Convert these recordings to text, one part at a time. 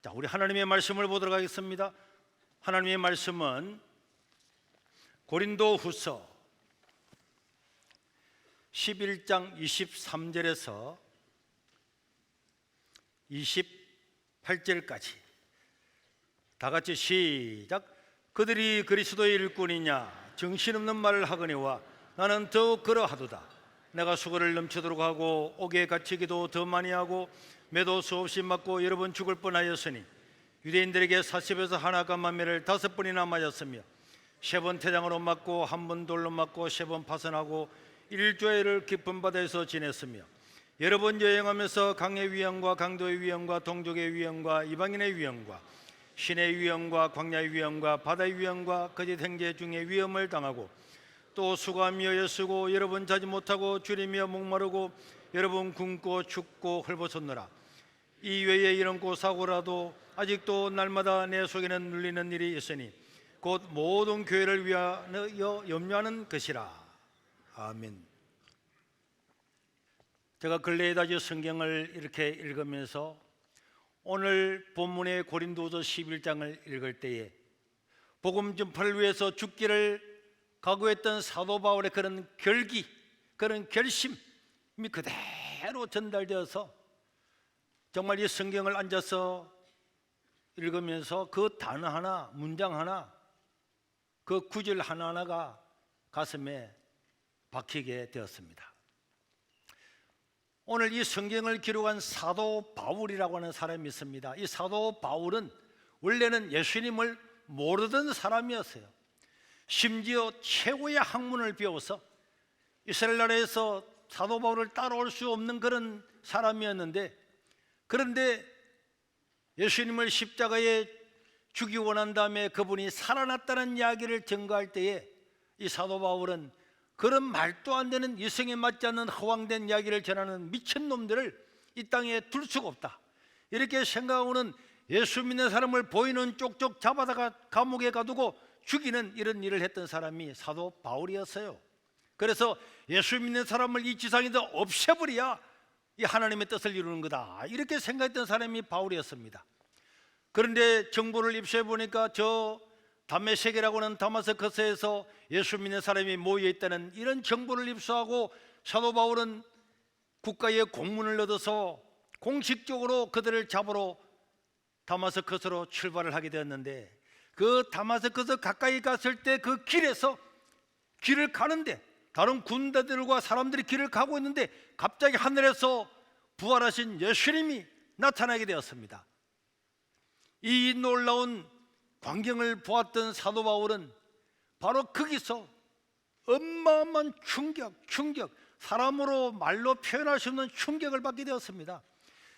자, 우리 하나님의 말씀을 보도록 하겠습니다. 하나님의 말씀은 고린도후서 11장 23절에서 28절까지 다 같이 시작. 그들이 그리스도의 일꾼이냐 정신없는 말을 하거니와 나는 더욱 그러하도다. 내가 수고를 넘치도록 하고 옥에 갇히기도 더 많이 하고 매도 수없이 맞고 여러 번 죽을 뻔하였으니 유대인들에게 40에서 하나가 만매를 5번이나 맞았으며 3번 태장으로 맞고 1번 돌로 맞고 3번 파선하고 일조일을 깊은 바다에서 지냈으며 여러 번 여행하면서 강의 위험과 강도의 위험과 동족의 위험과 이방인의 위험과 신의 위험과 광야의 위험과 바다의 위험과 거짓 행제 중에 위험을 당하고 또 수고하며 애쓰고 여러 번 자지 못하고 줄이며 목마르고 여러 번 굶고 춥고 헐벗었노라. 이 외에 이런고 사고라도 아직도 날마다 내 속에는 눌리는 일이 있으니 곧 모든 교회를 위하여 염려하는 것이라. 아멘. 제가 근래에 다시 성경을 이렇게 읽으면서 오늘 본문의 고린도서 11장을 읽을 때에 복음 전파를 위해서 죽기를 각오했던 사도 바울의 그런 결기, 그런 결심이 그대로 전달되어서 정말 이 성경을 앉아서 읽으면서 그 단어 하나, 문장 하나, 그 구절 하나하나가 가슴에 박히게 되었습니다. 오늘 이 성경을 기록한 사도 바울이라고 하는 사람이 있습니다. 이 사도 바울은 원래는 예수님을 모르던 사람이었어요. 심지어 최고의 학문을 배워서 이스라엘 나라에서 사도 바울을 따라올 수 없는 그런 사람이었는데, 그런데 예수님을 십자가에 죽이고 난 다음에 그분이 살아났다는 이야기를 증거할 때에 이 사도 바울은 그런 말도 안 되는 이성에 맞지 않는 허황된 이야기를 전하는 미친놈들을 이 땅에 둘 수가 없다, 이렇게 생각하고는 예수 믿는 사람을 보이는 쪽쪽 잡아다가 감옥에 가두고 죽이는 이런 일을 했던 사람이 사도 바울이었어요. 그래서 예수 믿는 사람을 이 지상에서 없애버려야 이 하나님의 뜻을 이루는 거다, 이렇게 생각했던 사람이 바울이었습니다. 그런데 정보를 입수해 보니까 저 다메섹이라고 하는 다마스커스에서 예수 믿는 사람이 모여 있다는 이런 정보를 입수하고 사도 바울은 국가의 공문을 얻어서 공식적으로 그들을 잡으러 다마스커스로 출발을 하게 되었는데, 그 다마스커스 가까이 갔을 때 그 길에서 길을 가는데 다른 군대들과 사람들이 길을 가고 있는데 갑자기 하늘에서 부활하신 예수님이 나타나게 되었습니다. 이 놀라운 광경을 보았던 사도 바울은 바로 거기서 어마어마한 충격, 사람으로 말로 표현할 수 없는 충격을 받게 되었습니다.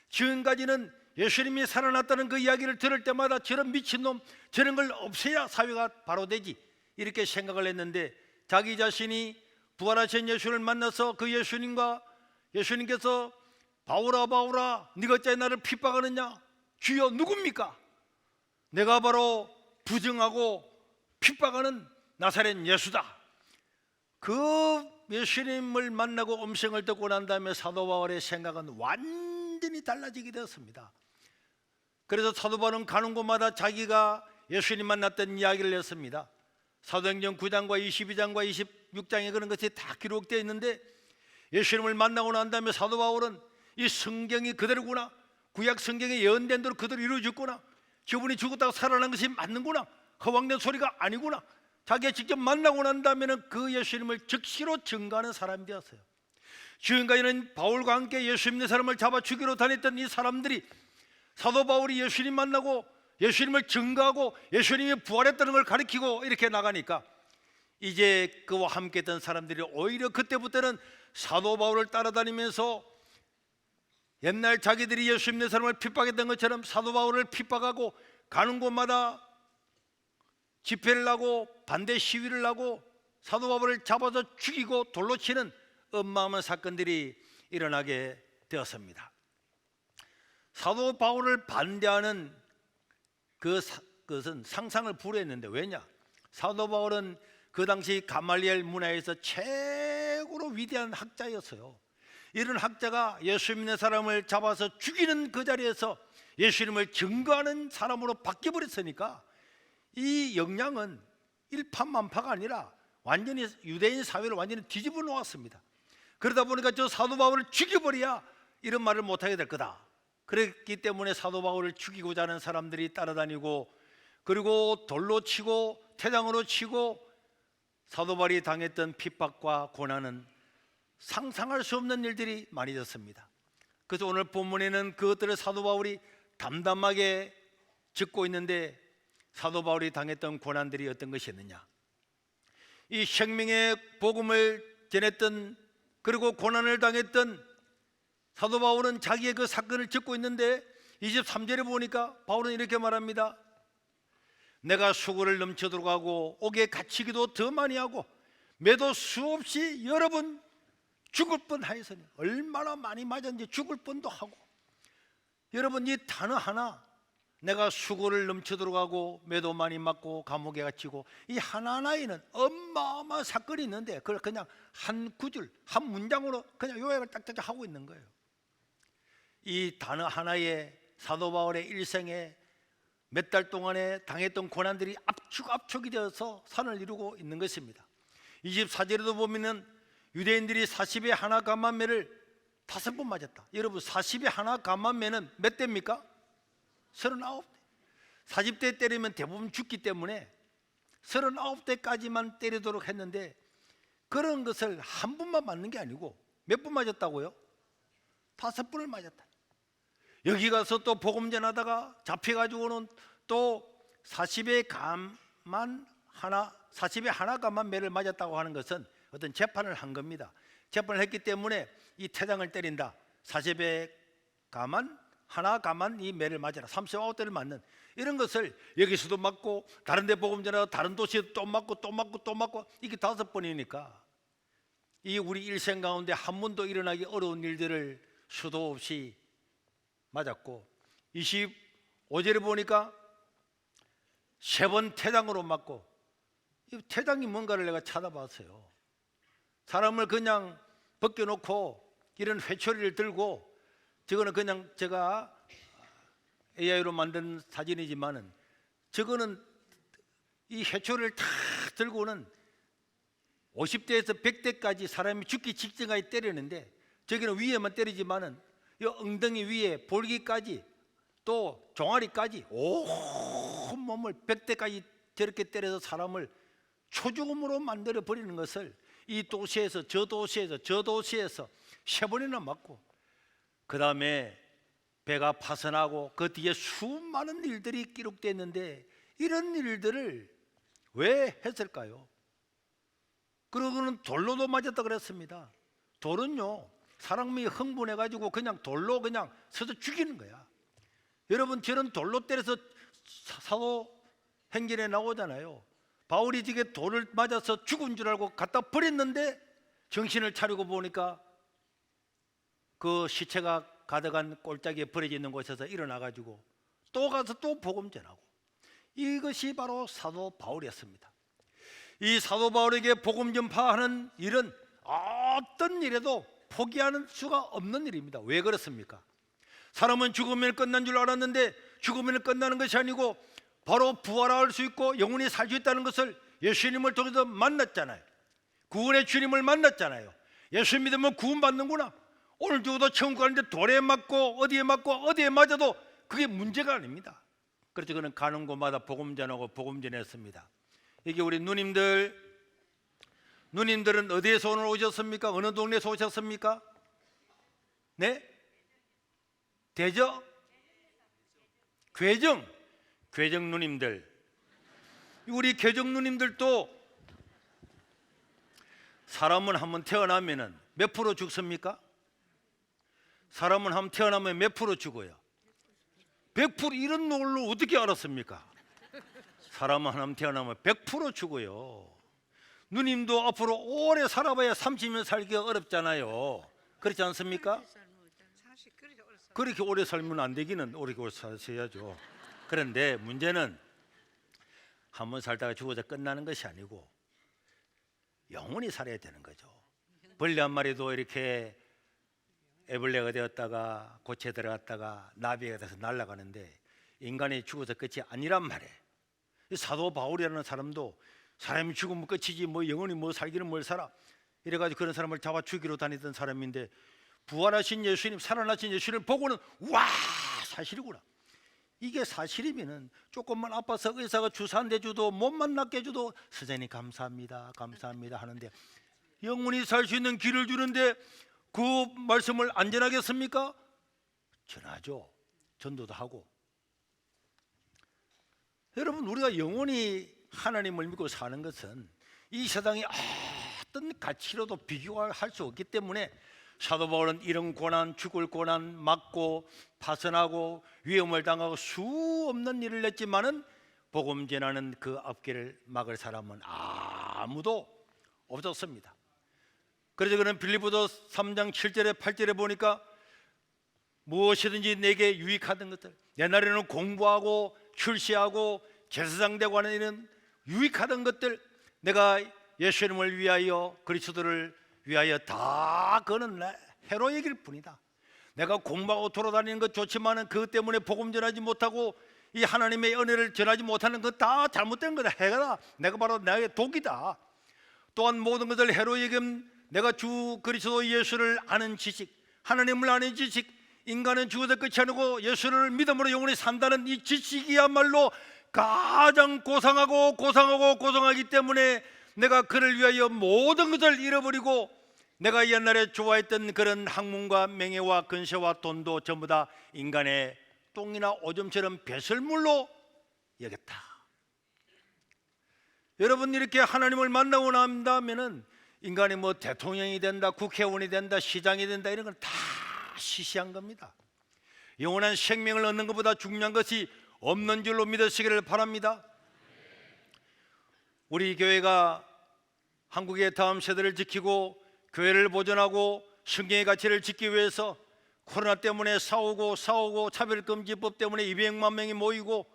지금까지는 예수님이 살아났다는 그 이야기를 들을 때마다 저런 미친놈, 저런 걸 없애야 사회가 바로 되지, 이렇게 생각을 했는데 자기 자신이 부활하신 예수를 만나서 그 예수님께서 바울아 바울아 네가 어찌 나를 핍박하느냐, 주여 누굽니까? 내가 바로 부정하고 핍박하는 나사렛 예수다. 그 예수님을 만나고 음성을 듣고 난 다음에 사도 바울의 생각은 완전히 달라지게 되었습니다. 그래서 사도 바울은 가는 곳마다 자기가 예수님 만났던 이야기를 했습니다. 사도행전 9장과 22장과 26장에 그런 것이 다 기록되어 있는데, 예수님을 만나고 난 다음에 사도 바울은 이 성경이 그대로구나, 구약 성경에 예언된 대로 그대로 이루어졌구나, 저분이 죽었다가 살아난 것이 맞는구나, 허황된 소리가 아니구나, 자기가 직접 만나고 난 다음에는 그 예수님을 즉시로 증거하는 사람이 되었어요. 지금까지는 바울과 함께 예수 믿는 사람을 잡아 죽이러 다녔던 이 사람들이 사도 바울이 예수님 만나고 예수님을 증거하고 예수님이 부활했다는 걸 가르치고 이렇게 나가니까 이제 그와 함께 했던 사람들이 오히려 그때부터는 사도 바울을 따라다니면서 옛날 자기들이 예수 믿는 사람을 핍박했던 것처럼 사도 바울을 핍박하고 가는 곳마다 집회를 하고 반대 시위를 하고 사도 바울을 잡아서 죽이고 돌로 치는 엄마어마한 사건들이 일어나게 되었습니다. 사도 바울을 반대하는 그것은 상상을 불허했는데, 왜냐? 사도 바울은 그 당시 가말리엘 문화에서 최고로 위대한 학자였어요. 이런 학자가 예수 믿는 사람을 잡아서 죽이는 그 자리에서 예수님을 증거하는 사람으로 바뀌어버렸으니까 이 역량은 일파만파가 아니라 완전히 유대인 사회를 완전히 뒤집어 놓았습니다. 그러다 보니까 저 사도 바울을 죽여버려야 이런 말을 못하게 될 거다. 그랬기 때문에 사도 바울을 죽이고자 하는 사람들이 따라다니고, 그리고 돌로 치고 태장으로 치고, 사도 바울이 당했던 핍박과 고난은 상상할 수 없는 일들이 많이 있었습니다. 그래서 오늘 본문에는 그것들을 사도 바울이 담담하게 적고 있는데, 사도 바울이 당했던 고난들이 어떤 것이었느냐, 이 생명의 복음을 전했던, 그리고 고난을 당했던 사도 바울은 자기의 그 사건을 적고 있는데 23절에 보니까 바울은 이렇게 말합니다. 내가 수고를 넘쳐도록 하고 옥에 갇히기도 더 많이 하고 매도 수없이 여러 번 죽을 뻔하였으니, 얼마나 많이 맞았는지 죽을 뻔도 하고. 여러분, 이 단어 하나, 내가 수고를 넘치도록 하고 매도 많이 맞고 감옥에 갇히고, 이 하나하나에는 어마어마한 사건이 있는데 그걸 그냥 한 구절 한 문장으로 그냥 요약을 딱딱 하고 있는 거예요. 이 단어 하나에 사도 바울의 일생에 몇 달 동안에 당했던 고난들이 압축이 되어서 산을 이루고 있는 것입니다. 24절에도 보면은 유대인들이 40에 하나 감만매를 5번 맞았다. 여러분, 40에 하나 감만매는 몇 대입니까? 39대. 40대 때리면 대부분 죽기 때문에 39대까지만 때리도록 했는데, 그런 것을 한 번만 맞는 게 아니고 몇 번 맞았다고요? 5번을 맞았다. 여기 가서 또 복음 전하다가 잡혀가지고는 또 40에 하나 감만매를 맞았다고 하는 것은 어떤 재판을 한 겁니다. 재판을 했기 때문에 이 태장을 때린다, 40에 하나 감한 이 매를 맞아라, 39대를 맞는 이런 것을 여기서도 맞고 다른 데 복음 전하다 다른 도시에도 또 맞고 또 맞고 또 맞고, 이게 5번이니까 이 우리 일생 가운데 한 번도 일어나기 어려운 일들을 수도 없이 맞았고, 25절에 보니까 3번 태장으로 맞고, 이 태장이 뭔가를 내가 찾아봤어요. 사람을 그냥 벗겨놓고 이런 회초리를 들고, 저거는 그냥 제가 AI로 만든 사진이지만은, 저거는 이 회초리를 탁 들고는 50대에서 100대까지 사람이 죽기 직전까지 때리는데, 저기는 위에만 때리지만은 이 엉덩이 위에 볼기까지 또 종아리까지 온 몸을 100대까지 저렇게 때려서 사람을 초죽음으로 만들어 버리는 것을 이 도시에서 저 도시에서 저 도시에서 3번이나 맞고, 그 다음에 배가 파손하고 그 뒤에 수많은 일들이 기록되어 있는데, 이런 일들을 왜 했을까요? 그러고는 돌로도 맞았다 그랬습니다. 돌은요, 사람이 흥분해가지고 그냥 돌로 그냥 서서 죽이는 거야. 여러분, 저런 돌로 때려서 사도행전에 나오잖아요. 바울이 지게 돌을 맞아서 죽은 줄 알고 갖다 버렸는데 정신을 차리고 보니까 그 시체가 가득한 꼴짝이에 버려져 있는 곳에서 일어나가지고 또 가서 또 복음 전하고, 이것이 바로 사도 바울이었습니다. 이 사도 바울에게 복음 전파하는 일은 어떤 일에도 포기하는 수가 없는 일입니다. 왜 그렇습니까? 사람은 죽으면 끝난 줄 알았는데 죽으면 끝나는 것이 아니고 바로 부활할 수 있고 영원히 살 수 있다는 것을 예수님을 통해서 만났잖아요. 구원의 주님을 만났잖아요. 예수 믿으면 구원받는구나. 오늘 죽어도 천국 가는데 돌에 맞고 어디에 맞아도 그게 문제가 아닙니다. 그래서 그는 가는 곳마다 복음 전하고 복음 전했습니다. 이게 우리 누님들은 어디에서 오늘 오셨습니까? 어느 동네에서 오셨습니까? 네? 괴정 누님들. 우리 괴정 누님들도 사람은 한번 태어나면은 몇 프로 죽습니까? 사람은 한번 태어나면 몇 프로 죽어요? 100%. 이런 놈을 어떻게 알았습니까? 사람은 한번 태어나면 100% 죽어요. 누님도 앞으로 오래 살아봐야 30년 살기가 어렵잖아요. 그렇지 않습니까? 그렇게 오래 살면 안 되기는 오래 사셔야죠. 그런데 문제는 한번 살다가 죽어서 끝나는 것이 아니고 영원히 살아야 되는 거죠. 벌레 한 마리도 이렇게 애벌레가 되었다가 고체 들어갔다가 나비가 돼서 날아가는데 인간이 죽어서 끝이 아니란 말이에요. 사도 바울이라는 사람도 사람이 죽으면 끝이지 뭐 영원히 뭐 살기는 뭘 살아 이래가지고 그런 사람을 잡아 죽이러 다니던 사람인데 부활하신 예수님, 살아나신 예수님을 보고는 와, 사실이구나. 이게 사실이면은 조금만 아파서 의사가 주사 한 대 줘도 몸만 낫게 해줘도 선생님 감사합니다 감사합니다 하는데 영원히 살 수 있는 길을 주는데 그 말씀을 안 전하겠습니까? 전하죠. 전도도 하고. 여러분, 우리가 영원히 하나님을 믿고 사는 것은 이 세상이 어떤 가치로도 비교할 수 없기 때문에 사도 바울은 이런 고난, 죽을 고난 맞고 파선하고 위험을 당하고 수 없는 일을 했지만은 복음 전하는 그 앞길을 막을 사람은 아무도 없었습니다. 그래서 그는 빌립보서 3장 7절에 8절에 보니까 무엇이든지 내게 유익하던 것들, 옛날에는 공부하고 출시하고 제사장 되고 하는 이런 유익하던 것들, 내가 예수님을 위하여 그리스도를 위하여 다 그는 해로 얘기일 뿐이다. 내가 공부하고 돌아다니는 것 좋지만은 그것 때문에 복음 전하지 못하고 이 하나님의 은혜를 전하지 못하는 것 다 잘못된 거다. 해가 내가 바로 나의 독이다. 또한 모든 것을 해로 여김 내가 주 그리스도 예수를 아는 지식, 하나님을 아는 지식, 인간은 죽어서 끝이 아니고 예수를 믿음으로 영원히 산다는 이 지식이야말로 가장 고상하기 때문에 내가 그를 위하여 모든 것을 잃어버리고 내가 옛날에 좋아했던 그런 학문과 명예와 근세와 돈도 전부 다 인간의 똥이나 오줌처럼 배설물로 여겼다. 여러분, 이렇게 하나님을 만나고 난다면은 인간이 뭐 대통령이 된다, 국회의원이 된다, 시장이 된다 이런 건 다 시시한 겁니다. 영원한 생명을 얻는 것보다 중요한 것이 없는 줄로 믿으시기를 바랍니다. 우리 교회가 한국의 다음 세대를 지키고 교회를 보존하고 성경의 가치를 지키기 위해서 코로나 때문에 싸우고 차별금지법 때문에 200만 명이 모이고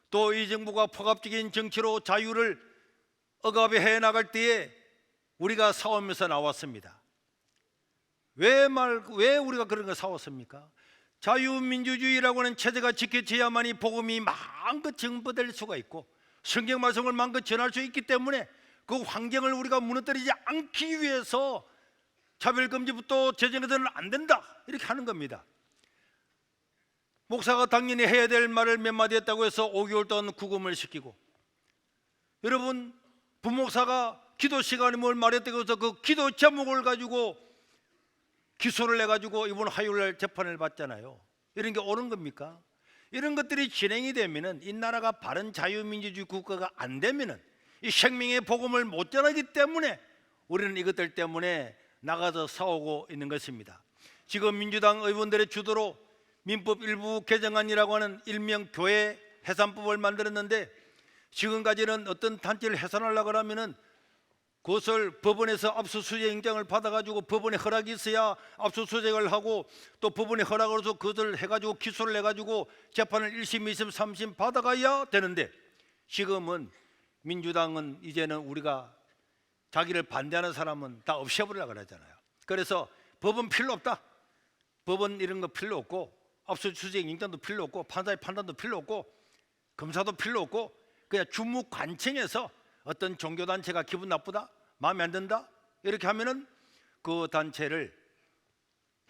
또 이 정부가 포괄적인 정치로 자유를 억압해 나갈 때에 우리가 싸우면서 나왔습니다. 왜 우리가 그런 거 싸웠습니까? 자유민주주의라고 하는 체제가 지켜져야만이 복음이 마음껏 전파될 수가 있고 성경 말씀을 마음껏 전할 수 있기 때문에 그 환경을 우리가 무너뜨리지 않기 위해서 차별금지부터 제정해서는 안 된다 이렇게 하는 겁니다. 목사가 당연히 해야 될 말을 몇 마디 했다고 해서 5개월 동안 구금을 시키고, 여러분 부목사가 기도 시간에 뭘 말했다고 해서 그 기도 제목을 가지고 기소를 해가지고 이번 화요일날 재판을 받잖아요. 이런 게 옳은 겁니까? 이런 것들이 진행이 되면은 이 나라가 바른 자유민주주의 국가가 안 되면은 이 생명의 복음을 못 전하기 때문에 우리는 이것들 때문에 나가서 싸우고 있는 것입니다. 지금 민주당 의원들의 주도로 민법 일부 개정안이라고 하는 일명 교회 해산법을 만들었는데 지금까지는 어떤 단체를 해산하려고 하면은 그것을 법원에서 압수수색 영장을 받아가지고 법원의 허락이 있어야 압수수색을 하고 또 법원의 허락을 해서 그것을 해가지고 기소를 해가지고 재판을 1심, 2심, 3심 받아가야 되는데 지금은 민주당은 이제는 우리가 자기를 반대하는 사람은 다 없애버리려고 그러잖아요. 그래서 법은 필요 없다. 법은 이런 거 필요 없고 압수수색 영장도 필요 없고 판사의 판단도 필요 없고 검사도 필요 없고 그냥 주무관청에서 어떤 종교단체가 기분 나쁘다, 마음에 안 든다 이렇게 하면은 그 단체를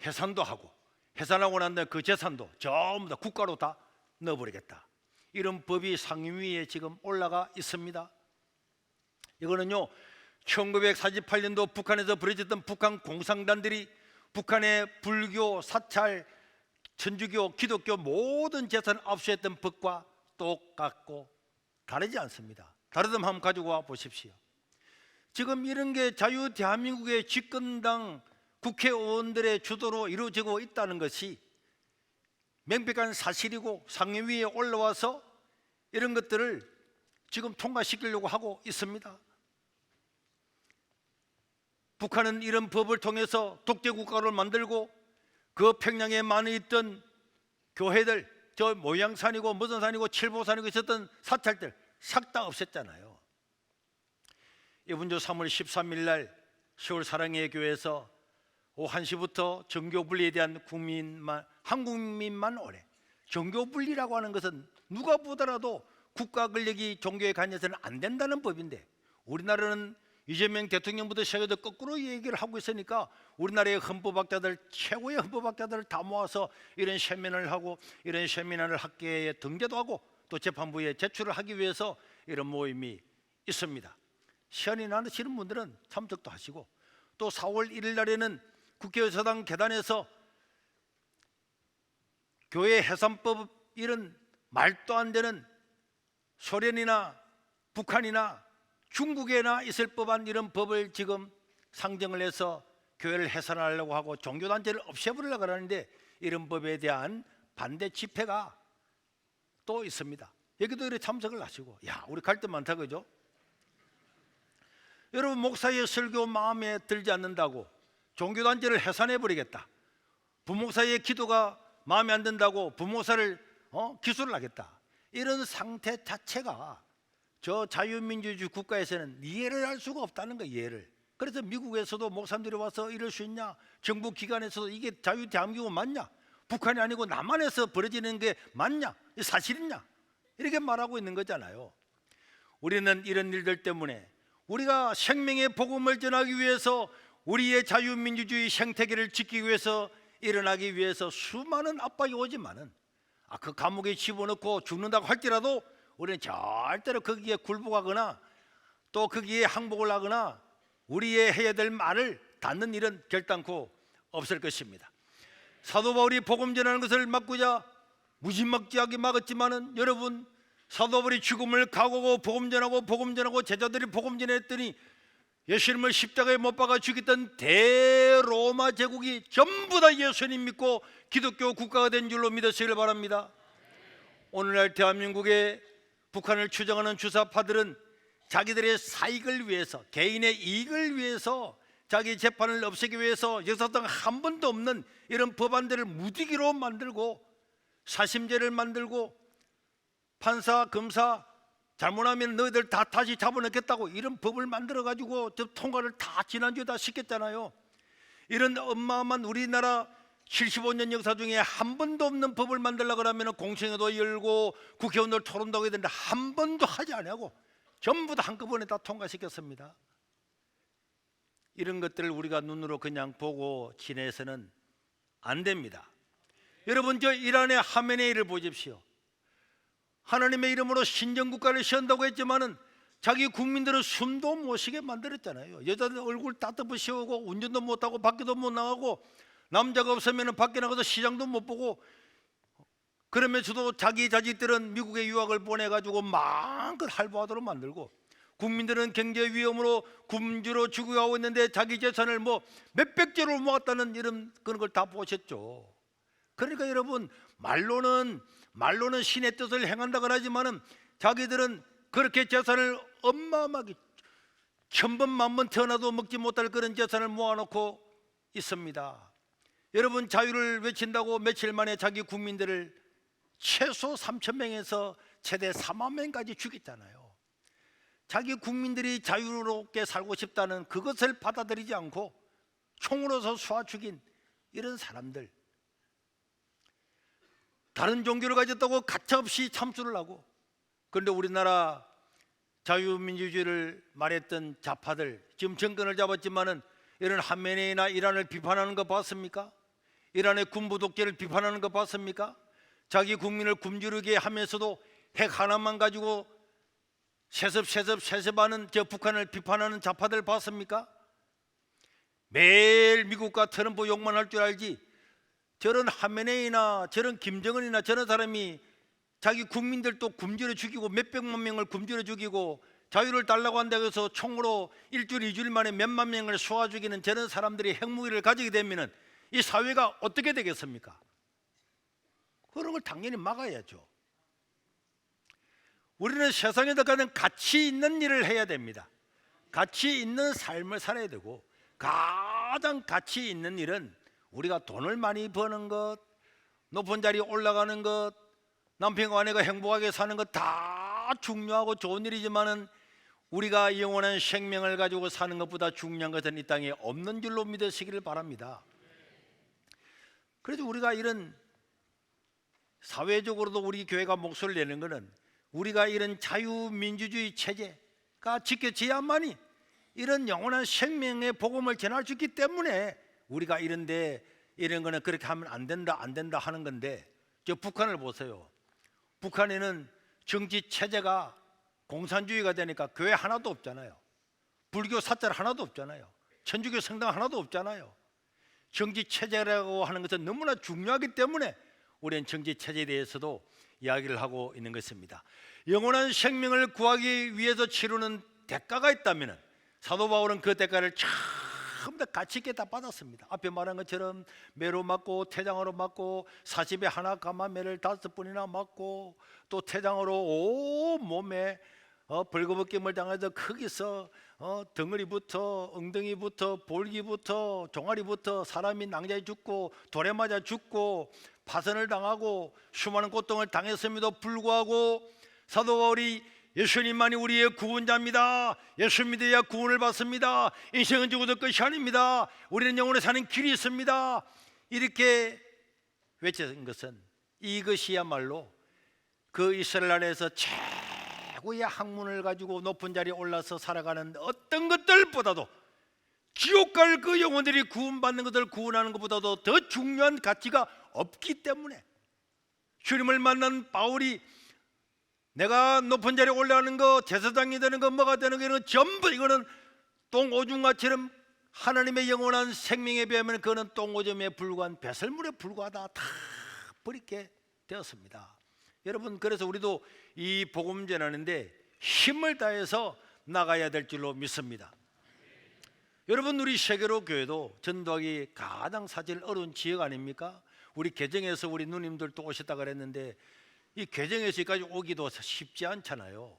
해산도 하고 해산하고 난 다음에 그 재산도 전부 다 국가로 다 넣어버리겠다. 이런 법이 상임위에 지금 올라가 있습니다. 이거는요 1948년도 북한에서 벌어졌던 북한 공산당들이 북한의 불교, 사찰, 천주교, 기독교 모든 재산을 압수했던 법과 똑같고 다르지 않습니다. 다르다면 한번 가지고 와 보십시오. 지금 이런 게 자유 대한민국의 집권당 국회의원들의 주도로 이루어지고 있다는 것이 명백한 사실이고 상임위에 올라와서 이런 것들을 지금 통과시키려고 하고 있습니다. 북한은 이런 법을 통해서 독재국가를 만들고 그 평양에 많이 있던 교회들, 저 모양산이고 무슨 산이고 칠보산이고 있었던 사찰들 싹 다 없앴잖아요. 이번 주 3월 13일 날 서울 사랑의 교회에서 오후 1시부터 정교 분리에 대한 한국민만 오래. 정교 분리라고 하는 것은 누가 보더라도 국가 권력이 종교에 관여해서는 안 된다는 법인데, 우리나라는 이재명 대통령부터 시작해서 거꾸로 얘기를 하고 있으니까 우리나라의 헌법학자들, 최고의 헌법학자들을 다 모아서 이런 세미나를 하고, 이런 세미나를 학계에 등재도 하고 또 재판부에 제출을 하기 위해서 이런 모임이 있습니다. 시간이 나시는 분들은 참석도 하시고, 또 4월 1일 날에는 국회의사당 계단에서 교회 해산법, 이런 말도 안 되는 소련이나 북한이나 중국에나 있을 법한 이런 법을 지금 상정을 해서 교회를 해산하려고 하고 종교단체를 없애버리려고 하는데, 이런 법에 대한 반대 집회가 또 있습니다. 여기도 이렇게 참석을 하시고, 야, 우리 갈 데 많다, 그죠? 여러분, 목사의 설교 마음에 들지 않는다고 종교단체를 해산해버리겠다, 부목사의 기도가 마음에 안 든다고 부목사를 기소를 하겠다, 이런 상태 자체가 저 자유민주주의 국가에서는 이해를 할 수가 없다는 거예요. 이해를. 그래서 미국에서도 목사님들이 와서 이럴 수 있냐, 정부 기관에서도 이게 자유대한민국 맞냐, 북한이 아니고 남한에서 벌어지는 게 맞냐, 사실이냐, 이렇게 말하고 있는 거잖아요. 우리는 이런 일들 때문에 우리가 생명의 복음을 전하기 위해서, 우리의 자유민주주의 생태계를 지키기 위해서, 일어나기 위해서 수많은 압박이 오지만은 그 감옥에 집어넣고 죽는다고 할지라도 우리는 절대로 거기에 굴복하거나 또 거기에 항복을 하거나 우리의 해야 될 말을 닫는 일은 결단코 없을 것입니다. 사도 바울이 복음 전하는 것을 막고자 무지막지하게 막았지만은, 여러분, 사도 바울이 죽음을 각오하고 복음 전하고 제자들이 복음 전했더니 예수님을 십자가에 못 박아 죽였던 대로마 제국이 전부 다 예수님 믿고 기독교 국가가 된 줄로 믿으시길 바랍니다. 오늘날 대한민국의 북한을 추정하는 주사파들은 자기들의 사익을 위해서, 개인의 이익을 위해서, 자기 재판을 없애기 위해서 역사상 한 번도 없는 이런 법안들을 무디기로 만들고, 사심제를 만들고, 판사, 검사 잘못하면 너희들 다 다시 잡아넣겠다고 이런 법을 만들어가지고 통과를 다 지난주에 다 시켰잖아요. 이런 어마어마한 우리나라 75년 역사 중에 한 번도 없는 법을 만들려고 하면 공청회도 열고 국회의원들 토론도 하게 되는데 한 번도 하지 않고 전부 다 한꺼번에 다 통과시켰습니다. 이런 것들을 우리가 눈으로 그냥 보고 지내서는 안 됩니다. 여러분, 저 이란의 하메네이를 보십시오. 하나님의 이름으로 신정국가를 세운다고 했지만은 자기 국민들은 숨도 못 쉬게 만들었잖아요. 여자들 얼굴 다 덮으시고 운전도 못하고 밖에도 못 나가고, 남자가 없으면 밖에 나가서 시장도 못 보고, 그러면서도 자기 자식들은 미국에 유학을 보내가지고 마음껏 할부하도록 만들고, 국민들은 경제 위험으로 굶주려 죽어가고 있는데 자기 재산을 뭐 몇백조를 모았다는 이런 그런 걸 다 보셨죠. 그러니까 여러분, 말로는 신의 뜻을 행한다고 하지만은 자기들은 그렇게 재산을 어마어마하게 천번 만번 태어나도 먹지 못할 그런 재산을 모아놓고 있습니다. 여러분, 자유를 외친다고 며칠 만에 자기 국민들을 최소 3,000명에서 최대 4만 명까지 죽였잖아요. 자기 국민들이 자유롭게 살고 싶다는 그것을 받아들이지 않고 총으로서 쏘아 죽인 이런 사람들, 다른 종교를 가졌다고 가차없이 참수를 하고, 그런데 우리나라 자유민주주의를 말했던 좌파들, 지금 정권을 잡았지만은 이런 하메네이나 이란을 비판하는 거 봤습니까? 이란의 군부 독재를 비판하는 거 봤습니까? 자기 국민을 굶주리게 하면서도 핵 하나만 가지고 세습하는 저 북한을 비판하는 좌파들 봤습니까? 매일 미국과 트럼프 욕만 할 줄 알지, 저런 하메네이나 저런 김정은이나 저런 사람이 자기 국민들도 굶주려 죽이고 몇백만 명을 굶주려 죽이고 자유를 달라고 한다고 해서 총으로 일주일, 이주일 만에 몇만 명을 쏘아 죽이는 저런 사람들이 핵무기를 가지게 되면 이 사회가 어떻게 되겠습니까? 그런 걸 당연히 막아야죠. 우리는 세상에 들어가는 가치 있는 일을 해야 됩니다. 가치 있는 삶을 살아야 되고, 가장 가치 있는 일은 우리가 돈을 많이 버는 것, 높은 자리에 올라가는 것, 남편과 아내가 행복하게 사는 것 다 중요하고 좋은 일이지만은 우리가 영원한 생명을 가지고 사는 것보다 중요한 것은 이 땅에 없는 줄로 믿으시기를 바랍니다. 그래도 우리가 이런 사회적으로도 우리 교회가 목소리를 내는 것은 우리가 이런 자유민주주의 체제가 지켜져야만이 이런 영원한 생명의 복음을 전할 수 있기 때문에 우리가 이런 거는 그렇게 하면 안 된다 하는 건데, 저 북한을 보세요. 북한에는 정치 체제가 공산주의가 되니까 교회 하나도 없잖아요. 불교 사찰 하나도 없잖아요. 천주교 성당 하나도 없잖아요. 정치 체제라고 하는 것은 너무나 중요하기 때문에 우리는 정치 체제에 대해서도 이야기를 하고 있는 것입니다. 영원한 생명을 구하기 위해서 치르는 대가가 있다면 사도 바울은 그 대가를 전부 다 가치 있게 다 받았습니다. 앞에 말한 것처럼 매로 맞고 태장으로 맞고 40에 하나 가마매를 5번이나 맞고 또 태장으로 온 몸에 벌거벗김을 당해서 거기서 덩어리부터 엉덩이부터 볼기부터 종아리부터 사람이 낭자에 죽고 돌에 맞아 죽고 파선을 당하고 수많은 고통을 당했음에도 불구하고 사도 바울이 예수님만이 우리의 구원자입니다. 예수 믿어야 구원을 받습니다. 인생은 죽어도 끝이 아닙니다. 우리는 영원히 사는 길이 있습니다. 이렇게 외쳤던 것은 이것이야말로 그 이스라엘 안에서 최고의 학문을 가지고 높은 자리에 올라서 살아가는 어떤 것들보다도 지옥 갈 그 영혼들이 구원받는 것을 구원하는 것보다도 더 중요한 가치가 없기 때문에 주님을 만난 바울이 내가 높은 자리에 올라가는 거, 제사장이 되는 거, 뭐가 되는 거, 이런 전부 이거는 똥오줌같이럼 하나님의 영원한 생명에 비하면 그거는 똥오줌에 불과한 배설물에 불과하다, 다 버리게 되었습니다. 여러분, 그래서 우리도 이 복음 전하는데 힘을 다해서 나가야 될 줄로 믿습니다. 여러분, 우리 세계로 교회도 전도하기 가장 사실 어려운 지역 아닙니까? 우리 개정에서 우리 누님들도 오셨다 그랬는데 이 개정에서 여기까지 오기도 쉽지 않잖아요.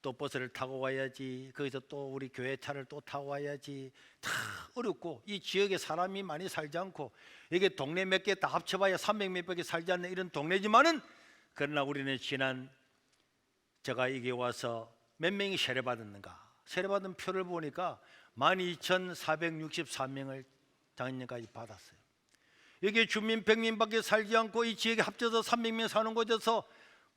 또 버스를 타고 와야지, 거기서 또 우리 교회 차를 또 타고 와야지, 다 어렵고 이 지역에 사람이 많이 살지 않고 이게 동네 몇 개 다 합쳐봐야 300 몇백이 살지 않는 이런 동네지만은, 그러나 우리는 지난 제가 여기 와서 몇 명이 세례받았는가, 세례받은 표를 보니까 12,464명을 작년까지 받았어요. 여기 주민 100명밖에 살지 않고 이 지역에 합쳐서 300명 사는 곳에서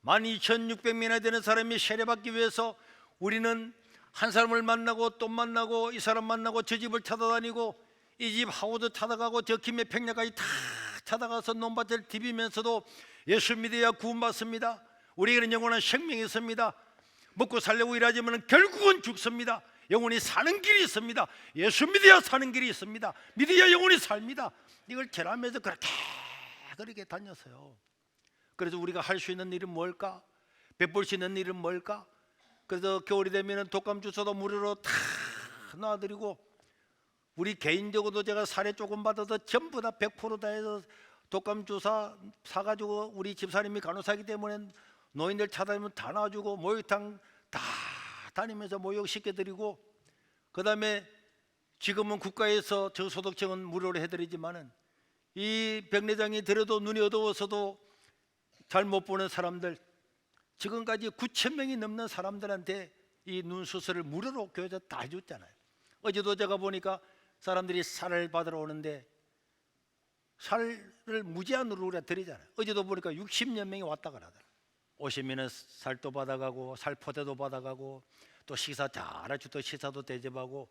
12,600명이나 되는 사람이 세례받기 위해서 우리는 한 사람을 만나고 또 만나고 이 사람 만나고 저 집을 찾아다니고 이 집 하우도 찾아가고 저 김해 평야까지 다 찾아가서 논밭을 디비면서도 예수 믿어야 구원받습니다. 우리에게는 영원한 생명이 있습니다. 먹고 살려고 일하지만 결국은 죽습니다. 영원히 사는 길이 있습니다. 예수 믿어야 사는 길이 있습니다. 믿어야 영원히 삽니다. 이걸 전하면서 그렇게 다녔어요. 그래서 우리가 할 수 있는 일은 뭘까? 베풀 수 있는 일은 뭘까? 그래서 겨울이 되면 독감 주사도 무료로 다 놔드리고, 우리 개인적으로도 제가 사례 조금 받아서 전부 다 100% 다 해서 독감 주사 사가지고 우리 집사님이 간호사이기 때문에 노인들 찾아다니면 다 놔주고 목욕탕 다 다니면서 목욕시켜드리고, 그 다음에 지금은 국가에서 저소득층은 무료로 해드리지만은 이 백내장이 들어도 눈이 어두워서도 잘 못 보는 사람들, 지금까지 9,000명이 넘는 사람들한테 이 눈 수술을 무료로 교회에서 다 해줬잖아요. 어제도 제가 보니까 사람들이 살을 받으러 오는데 살을 무제한으로 우리가 드리잖아요. 어제도 보니까 60여 명이 왔다 가더라고요. 오시면은 살도 받아가고 살포대도 받아가고 또 식사 잘해주도 식사도 대접하고.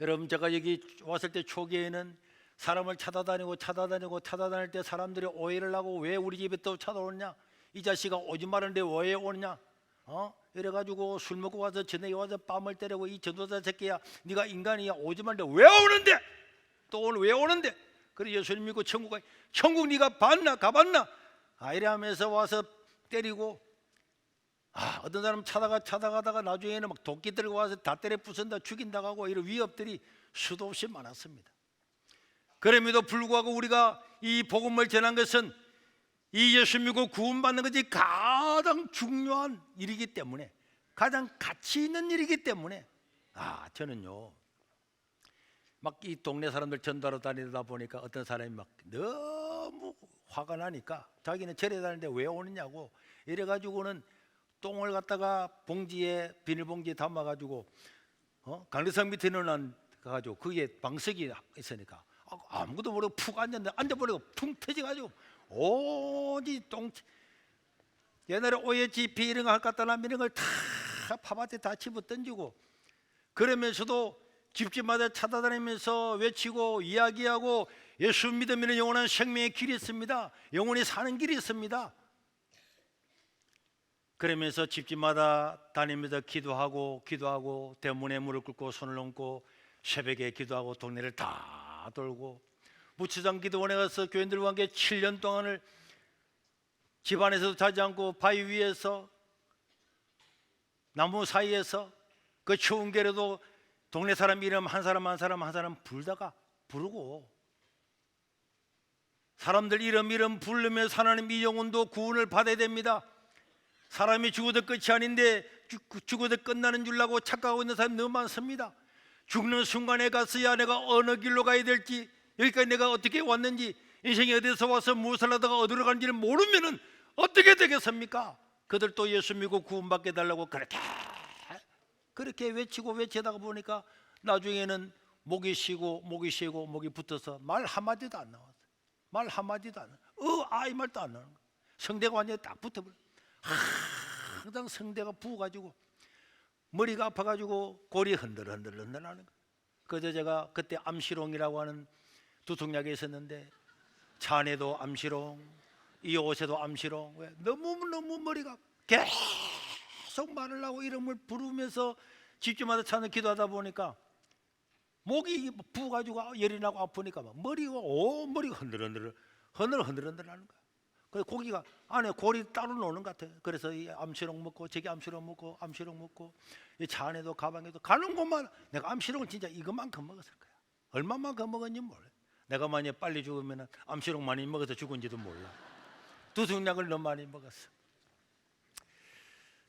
여러분, 제가 여기 왔을 때 초기에는 사람을 찾아다닐 때 사람들이 오해를 하고, 왜 우리 집에 또 찾아오느냐, 이 자식아 오지 말았는데 왜 오느냐, 이래가지고 술 먹고 와서 저녁에 와서 뺨을 때리고, 이 전도자 새끼야 네가 인간이야, 오지 말는데 왜 오는데, 또 오늘 왜 오는데, 그래 예수님 믿고 천국 네가 봤나 가봤나, 이래 하면서 와서 때리고, 어떤 사람 찾아가다가 나중에는 막 도끼 들고 와서 다 때려 부순다 죽인다고 하고, 이런 위협들이 수도 없이 많았습니다. 그럼에도 불구하고 우리가 이 복음을 전한 것은 이 예수 믿고 구원받는 것이 가장 중요한 일이기 때문에, 가장 가치 있는 일이기 때문에, 저는요 막 이 동네 사람들 전도하러 다니다 보니까 어떤 사람이 막 너무 화가 나니까 자기는 절에 다니는데 왜 오느냐고 이래가지고는 똥을 갖다가 봉지에 비닐봉지에 담아가지고 강대상 밑에 넣어가지고 그게 방석이 있으니까 아무것도 모르고 푹 앉아버리고 퉁 터져가지고 오지 똥. 옛날에 OHP 이런 거 갖다 놔면 이런 걸 다 팝밭에 다 집어 던지고 그러면서도 집집마다 찾아다니면서 외치고 이야기하고 예수 믿으면 영원한 생명의 길이 있습니다. 영원히 사는 길이 있습니다. 그러면서 집집마다 다니면서 기도하고 대문에 무릎 꿇고 손을 얹고 새벽에 기도하고 동네를 다 돌고 무치장 기도원에 가서 교인들과 함께 7년 동안을 집안에서도 자지 않고 바위 위에서 나무 사이에서 그 추운 겨울에도 동네 사람 이름 한 사람 부르고 사람들 이름 부르면서 하나님 이 영혼도 구원을 받아야 됩니다. 사람이 죽어도 끝이 아닌데 죽어도 끝나는 줄 알고 착각하고 있는 사람이 너무 많습니다. 죽는 순간에 가서야 내가 어느 길로 가야 될지 여기까지 내가 어떻게 왔는지 인생이 어디서 와서 무엇을 하다가 어디로 가는지를 모르면 어떻게 되겠습니까? 그들도 예수 믿고 구원받게 해달라고 그렇게 외치다가 보니까 나중에는 목이 쉬고 목이 붙어서 말 한마디도 안 나왔어요. 말 한마디도 안 나와요. 이 말도 안 나오는 거예요. 성대가 완전히 딱 붙어버려요. 항상 성대가 부어가지고 머리가 아파가지고 골이 흔들흔들 하는 거예요. 그래서 제가 그때 암시롱이라고 하는 두통약이 있었는데 차 안에도 암시롱, 이 옷에도 암시롱. 왜? 너무 머리가 계속 말을 하고 이름을 부르면서 집집마다 찾는 기도하다 보니까 목이 부어가지고 열이 나고 아프니까 막 머리가 흔들흔들 하는 거야. 그래서 고기가 안에 골이 따로 노는 것 같아요. 그래서 이 암시롱 먹고 저기 암시롱 먹고 이 차 안에도 가방에도 가는 곳만 내가 암시롱을 진짜 이것만큼 먹었을 거야. 얼마만큼 먹었는지 몰라. 내가 만약 빨리 죽으면 암시롱 많이 먹어서 죽은지도 몰라. 두통약을 너무 많이 먹었어.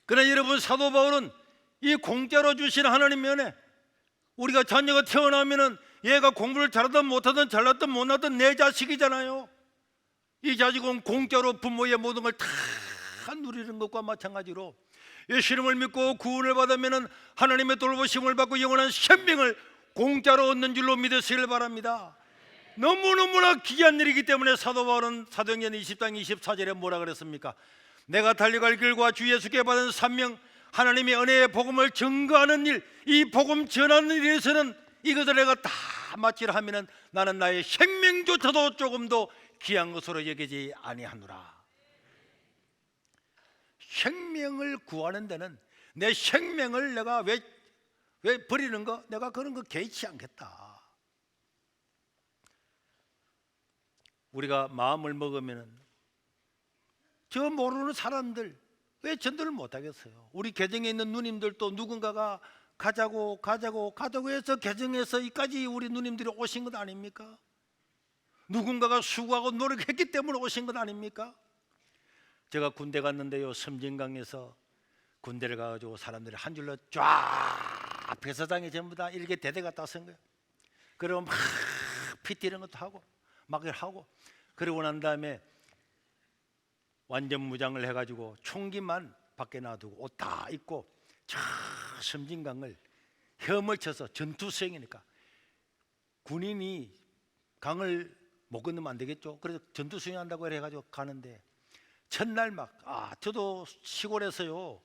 그러나 여러분, 사도 바울은 이 공짜로 주신 하나님의 은혜, 우리가 자녀가 태어나면은 얘가 공부를 잘하든 못하든 잘났든 못났든 내 자식이잖아요. 이 자식은 공짜로 부모의 모든 걸 다 누리는 것과 마찬가지로 예수 이름을 믿고 구원을 받으면은 하나님의 돌보심을 받고 영원한 생명을 공짜로 얻는 줄로 믿으시길 바랍니다. 너무너무나 귀한 일이기 때문에 사도 바울은 사도행전 20장 24절에 뭐라 그랬습니까? 내가 달려갈 길과 주 예수께 받은 사명, 하나님의 은혜의 복음을 증거하는 일, 이 복음 전하는 일에서는 이것을 내가 다 마치라 하면은 나는 나의 생명조차도 조금도 귀한 것으로 여기지 아니하노라. 생명을 구하는 데는 내 생명을 내가 왜 버리는 거, 내가 그런 거 개의치 않겠다. 우리가 마음을 먹으면 저 모르는 사람들 왜 전도를 못하겠어요? 우리 개정에 있는 누님들도 누군가가 가자고 해서 개정에서 이까지 우리 누님들이 오신 것 아닙니까? 누군가가 수고하고 노력했기 때문에 오신 것 아닙니까? 제가 군대 갔는데요, 섬진강에서 군대를 가가지고 사람들이 한 줄로 쫙 배사장이 전부 다 이렇게 대대가 따선 거예요. 그리고 막 PT 이런 것도 하고 막 하고, 그러고 난 다음에 완전 무장을 해가지고 총기만 밖에 놔두고 옷 다 입고 저 섬진강을 헤엄을 쳐서 전투 수행이니까 군인이 강을 못 건너면 안 되겠죠. 그래서 전투 수행한다고 해가지고 가는데 첫날 저도 시골에서요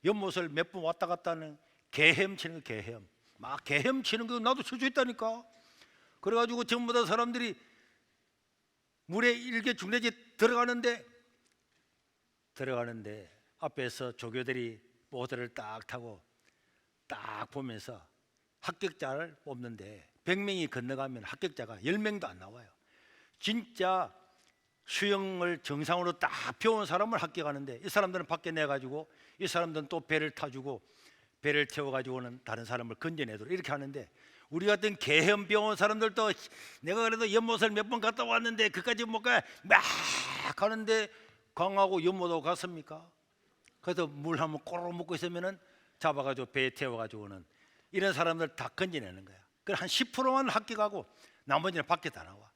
연못을 몇 번 왔다 갔다 하는 개헤엄 치는 거, 개헤엄 치는 거 나도 쳐져 있다니까. 그래가지고 전부 다 사람들이 물에 일개 중대지 들어가는데 앞에서 조교들이 보트를 딱 타고 딱 보면서 합격자를 뽑는데 100명이 건너가면 합격자가 10명도 안 나와요. 진짜 수영을 정상으로 딱 배운 사람을 합격하는데 이 사람들은 밖에 내가지고 이 사람들은 또 배를 타주고 배를 태워가지고는 다른 사람을 건져내도록 이렇게 하는데, 우리 같은 개헤엄 배운 사람들도 내가 그래도 연못을 몇 번 갔다 왔는데 그까지 못 가 막 가는데 강하고 연못하고 갔습니까? 그래서 물 한번 꼬르륵 먹고 있으면은 잡아가지고 배에 태워가지고는 이런 사람들 다 건져내는 거야. 그래 한 10%만 합격하고 나머지는 밖에 다 나와.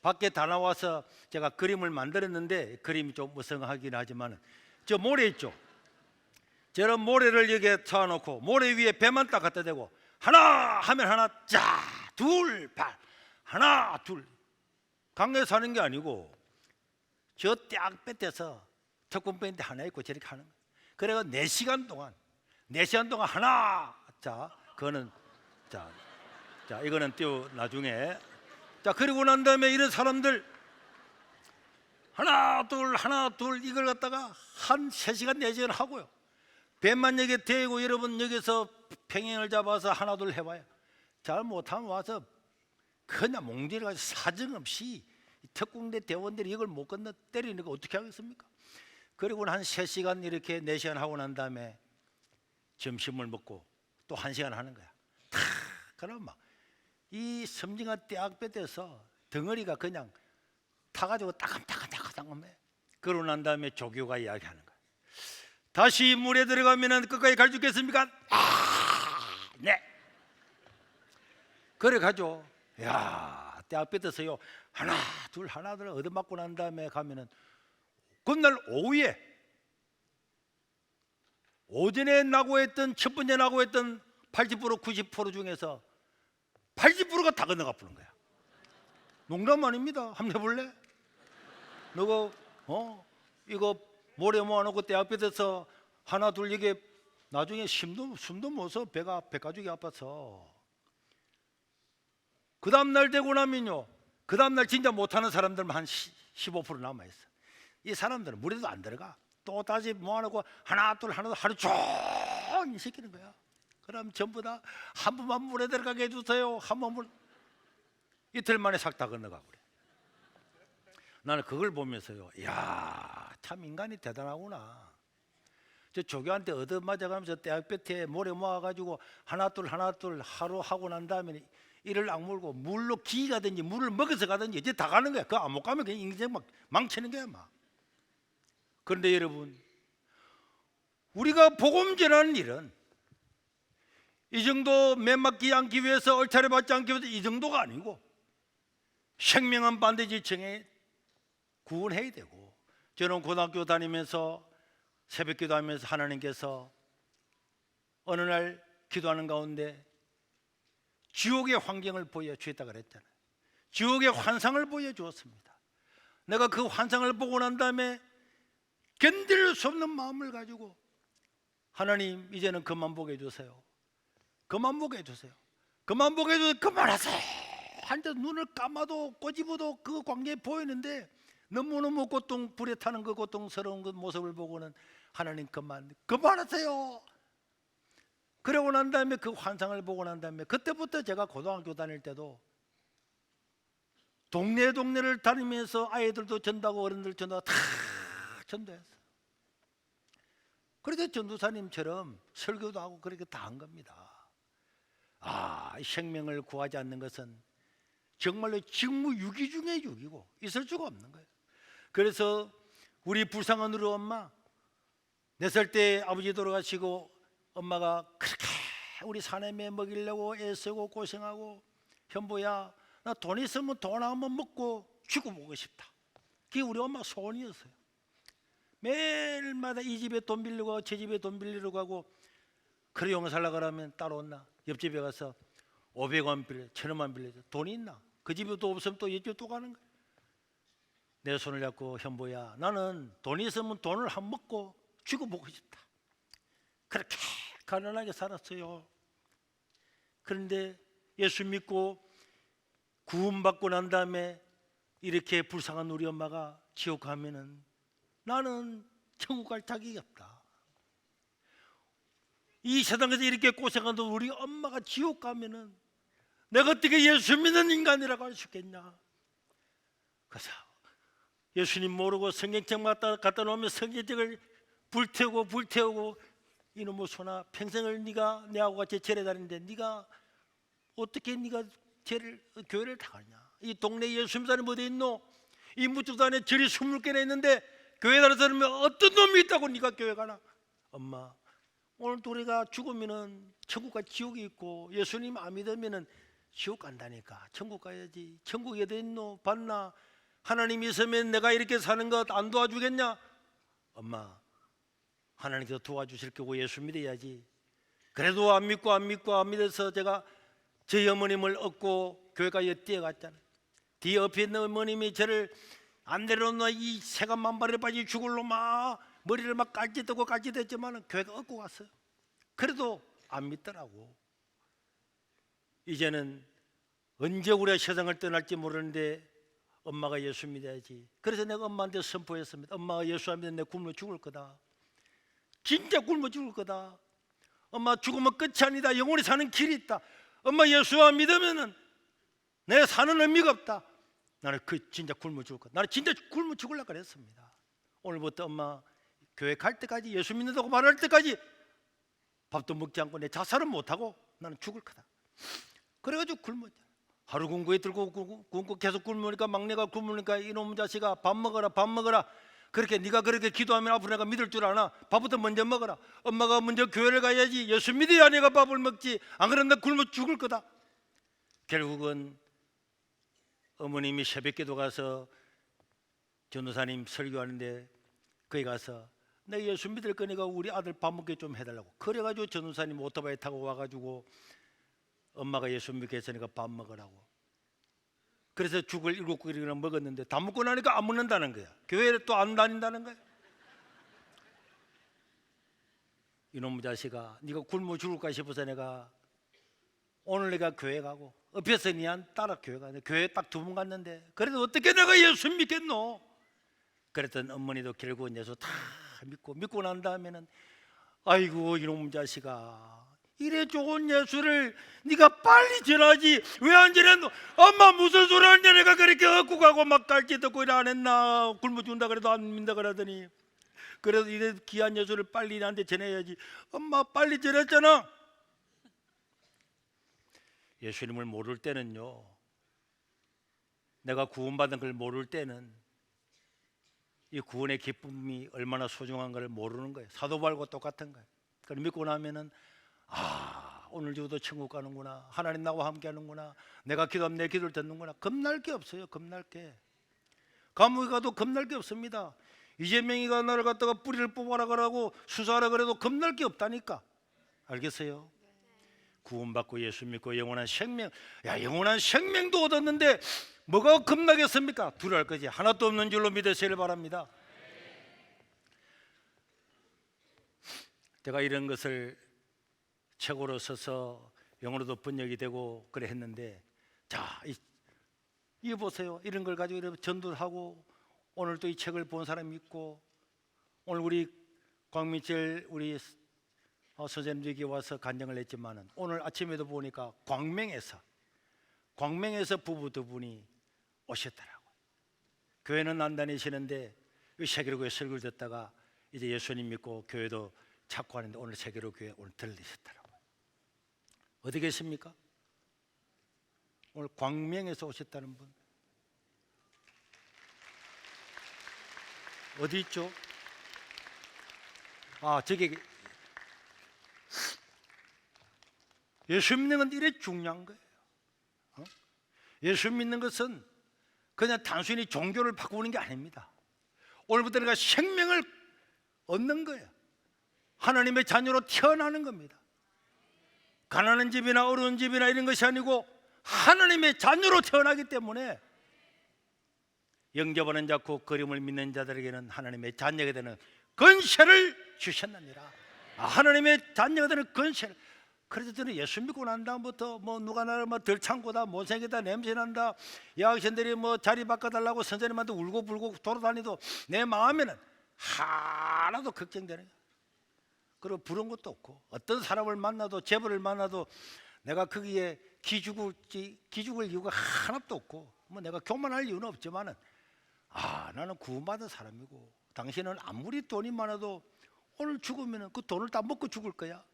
밖에 다 나와서 제가 그림을 만들었는데 그림이 좀 무성하긴 하지만 저 모래 있죠. 저런 모래를 여기에 쳐놓고 모래 위에 배만 딱 갖다 대고 하나 하면 하나, 자, 둘, 발, 하나, 둘. 강에 사는 게 아니고 저 딱 뺏대서 특공밴드 하나 있고 저렇게 하는 거예요. 그래가 4시간 동안 하나, 자, 그거는 자 이거는 띄워 나중에. 자, 그리고 난 다음에 이런 사람들 하나 둘 이걸 갖다가 한 3시간 4시간 하고요. 뱀만 여기에 대고 여러분 여기서 평행을 잡아서 하나 둘 해봐요. 잘 못하면 와서 그냥 몽둥이를 가지고 사정없이 특공대 대원들이 이걸 못 건너 때리는 거 어떻게 하겠습니까? 그리고 한 3시간 이렇게 4시간 하고 난 다음에 점심을 먹고 또 1시간 하는 거야. 탁 그럼 막 이 섬징아 떼악볕에서 덩어리가 그냥 타가지고 따끔따끔해. 그러고 난 다음에 조교가 이야기하는 거야. 다시 물에 들어가면 끝까지 갈 수 있겠습니까? 네. 그래 가죠. 야, 떼악볕에서요 하나 둘 얻어맞고 난 다음에 가면은 그날 오후에 오전에 낙오했던 첫 번째 낙오했던 80% 90% 중에서 80%가 다 건너가 부는 거야. 농담 아닙니다. 한번 해볼래? 너가 이거 모래 모아놓고 때 앞에서 하나 둘 이게 나중에 숨도 못 쉬어. 배가죽이 아파서. 그 다음날 되고 나면요, 그 다음날 진짜 못하는 사람들만 한 15% 남아있어. 이 사람들은 물에도 안 들어가. 또 다시 모아놓고 하나 둘 하루 종일 시키는 거야. 그럼 전부 다 한 번만 물에 들어가게 해주세요. 한 번만. 이틀 만에 싹 다 건너가 그래. 나는 그걸 보면서요, 이야, 참 인간이 대단하구나. 저 조교한테 얻어맞아가면서 대학볕에 모래 모아가지고 하나 둘 하루 하고 난 다음에 이를 악물고 물로 기 가든지 물을 먹어서 가든지 이제 다 가는 거야. 그거 안 못 가면 그냥 인생 막 망치는 거야 막. 그런데 여러분, 우리가 복음 전하는 일은 이 정도 매맞기 않기 위해서 얼차려 받지 않기 위해서 이 정도가 아니고 생명은 반드시 정해 구원해야 되고. 저는 고등학교 다니면서 새벽 기도하면서 하나님께서 어느 날 기도하는 가운데 지옥의 환경을 보여주었다 그랬잖아요. 지옥의 환상을 보여주었습니다. 내가 그 환상을 보고 난 다음에 견딜 수 없는 마음을 가지고 하나님 이제는 그만 보게 해주세요. 그만 보게 해주세요. 그만 보게 해주세요. 그만하세요. 한때 눈을 감아도 꼬집어도 그 광경이 보이는데 너무너무 불에 타는 그 고통스러운 그 모습을 보고는 하나님 그만하세요. 그러고 난 다음에 그 환상을 보고 난 다음에 그때부터 제가 고등학교 다닐 때도 동네를 다니면서 아이들도 전도하고 어른들 전도하고 다 전도했어요. 그래서 전도사님처럼 설교도 하고 그렇게 다 한 겁니다. 생명을 구하지 않는 것은 정말로 직무유기 중에 유기고 있을 수가 없는 거예요. 그래서 우리 불쌍한 우리 엄마 4살 때 아버지 돌아가시고 엄마가 그렇게 우리 사내매 먹이려고 애쓰고 고생하고 현보야 나 돈 있으면 돈 한번 먹고 죽어보고 싶다. 그게 우리 엄마 소원이었어요. 매일마다 이 집에 돈 빌리고 가고 제 집에 돈 빌리러 가고. 그래 용어 살라고 하면 따라온나 옆집에 가서 500원 빌려 1000원만 빌려줘. 돈이 있나? 그 집에 또 없으면 또 옆집에 또 가는 거야. 내 손을 잡고 현보야 나는 돈 있으면 돈을 한 먹고 죽어보고 싶다. 그렇게 가난하게 살았어요. 그런데 예수 믿고 구원받고 난 다음에 이렇게 불쌍한 우리 엄마가 지옥 가면은 나는 천국 갈 자격이 없다. 이 세상에서 이렇게 고생하는 우리 엄마가 지옥 가면은 내가 어떻게 예수 믿는 인간이라고 할 수 있겠냐. 그래서 예수님 모르고 성경책 갖다 놓으면 성경책을 불태우고 이놈의 소나 평생을 네가 내하고 같이 절에 다니는데 네가 어떻게 네가 교회를 다 가냐. 이 동네 예수 믿는 사람이 어디 있노? 이 무뚝단에 절이 20개나 있는데 교회 다니는 사람이 어떤 놈이 있다고 네가 교회 가나. 엄마 오늘 우리가 죽으면은 천국과 지옥이 있고 예수님 안 믿으면은 지옥 간다니까. 천국 가야지. 천국이 어디 있노? 봤나? 하나님 있으면 내가 이렇게 사는 것 안 도와주겠냐? 엄마 하나님께서 도와주실 거고 예수 믿어야지. 그래도 안 믿어서 제가 저희 어머님을 얻고 교회까지 뛰어갔잖아요. 뒤에 옆에 있는 어머님이 저를 안 내려놓나 이 새가 만발에 빠지 죽을 놈아 머리를 막 깔짓했지만 교회가 얻고 갔어요. 그래도 안 믿더라고. 이제는 언제 우리가 세상을 떠날지 모르는데 엄마가 예수 믿어야지. 그래서 내가 엄마한테 선포했습니다. 엄마가 예수 안 믿으면 내 굶어 죽을 거다. 진짜 굶어 죽을 거다. 엄마 죽으면 끝이 아니다. 영원히 사는 길이 있다. 엄마 예수 안 믿으면 내 사는 의미가 없다. 나는 진짜 굶어 죽을 거다. 나는 진짜 굶어 죽으려고 그랬습니다. 오늘부터 엄마 교회 갈 때까지 예수 믿는다고 말할 때까지 밥도 먹지 않고 내 자살은 못하고 나는 죽을 거다. 그래가지고 굶었잖아. 하루 굶고 이틀 굶고 계속 굶으니까 막내가 굶으니까 이놈 자식아 밥 먹어라. 그렇게 네가 그렇게 기도하면 앞으로 내가 믿을 줄 아나? 밥부터 먼저 먹어라. 엄마가 먼저 교회를 가야지. 예수 믿어야 내가 밥을 먹지. 안 그러면 나 굶어 죽을 거다. 결국은 어머님이 새벽기도 가서 전도사님 설교하는데 거기 가서 내 예수 믿을 거니까 우리 아들 밥 먹게 좀 해달라고. 그래가지고 전도사님 오토바이 타고 와가지고 엄마가 예수 믿게 했으니까 밥 먹으라고. 그래서 죽을 7그릇이나 먹었는데 다 먹고 나니까 안 먹는다는 거야. 교회를 또 안 다닌다는 거야. 이놈의 자식아, 네가 굶어 죽을까 싶어서 내가 오늘 내가 교회 가고 옆에서 니한 따라 교회 가는데 교회 딱 2번 갔는데 그래도 어떻게 내가 예수 믿겠노? 그랬더니 어머니도 결국은 예수 다 믿고 난 다음에는 아이고 이놈의 자식아, 이래 좋은 예수를 네가 빨리 전하지 왜 안 전했노? 엄마 무슨 소리 하냐? 내가 그렇게 얻고 가고 막 갈지 듣고 일 안 했나? 굶어 죽는다 그래도 안 믿는다 그러더니 그래도 이래 귀한 예수를 빨리 나한테 전해야지. 엄마 빨리 전했잖아. 예수님을 모를 때는요, 내가 구원받은 걸 모를 때는 이 구원의 기쁨이 얼마나 소중한 걸 모르는 거예요. 사도 바울과 똑같은 거예요. 그걸 믿고 나면은 오늘 저도 천국 가는구나. 하나님 나와 함께 하는구나. 내가 기도하면 내 기도를 듣는구나. 겁날 게 없어요. 겁날 게. 감옥에 가도 겁날 게 없습니다. 이재명이가 나를 갖다가 뿌리를 뽑아라 그러고 수사하라 그래도 겁날 게 없다니까. 알겠어요? 구원받고 예수 믿고 영원한 생명. 야, 영원한 생명도 얻었는데 뭐가 겁나겠습니까? 두려워할 거지. 하나도 없는 줄로 믿으시길 바랍니다. 제가 이런 것을 책으로 써서 영어로도 번역이 되고 그래 했는데, 자, 이거 보세요. 이런 걸 가지고 이렇게 전도하고 오늘 또 이 책을 본 사람이 있고, 오늘 우리 광민철 우리 선생님들에게 와서 간증을 했지만은 오늘 아침에도 보니까 광명에서 부부 2분이 오셨더라고요. 교회는 안 다니시는데 세계로교회 설교를 듣다가 이제 예수님 믿고 교회도 찾고 하는데 오늘 세계로교회 오늘 들리셨더라고요. 어디 계십니까? 오늘 광명에서 오셨다는 분 어디 있죠? 저기. 예수 믿는 건 이래 중요한 거예요. 예수 믿는 것은 그냥 단순히 종교를 바꾸는 게 아닙니다. 오늘부터 내가 생명을 얻는 거예요. 하나님의 자녀로 태어나는 겁니다. 가난한 집이나 어려운 집이나 이런 것이 아니고 하나님의 자녀로 태어나기 때문에 영접하는 자고 그림을 믿는 자들에게는 하나님의 자녀가 되는 권세를 주셨느니라. 하나님의 자녀가 되는 권세를. 그래서 저는 예수 믿고 난 다음부터 뭐 누가 나를 뭐 덜창고다 못생기다 냄새난다 여학생들이 뭐 자리 바꿔달라고 선생님한테 울고불고 돌아다니도 내 마음에는 하나도 걱정되는 거예요. 그리고 부러운 것도 없고 어떤 사람을 만나도 재벌을 만나도 내가 거기에 기죽을 이유가 하나도 없고 뭐 내가 교만할 이유는 없지만은 나는 구원받은 사람이고 당신은 아무리 돈이 많아도 오늘 죽으면 그 돈을 다 먹고 죽을 거야.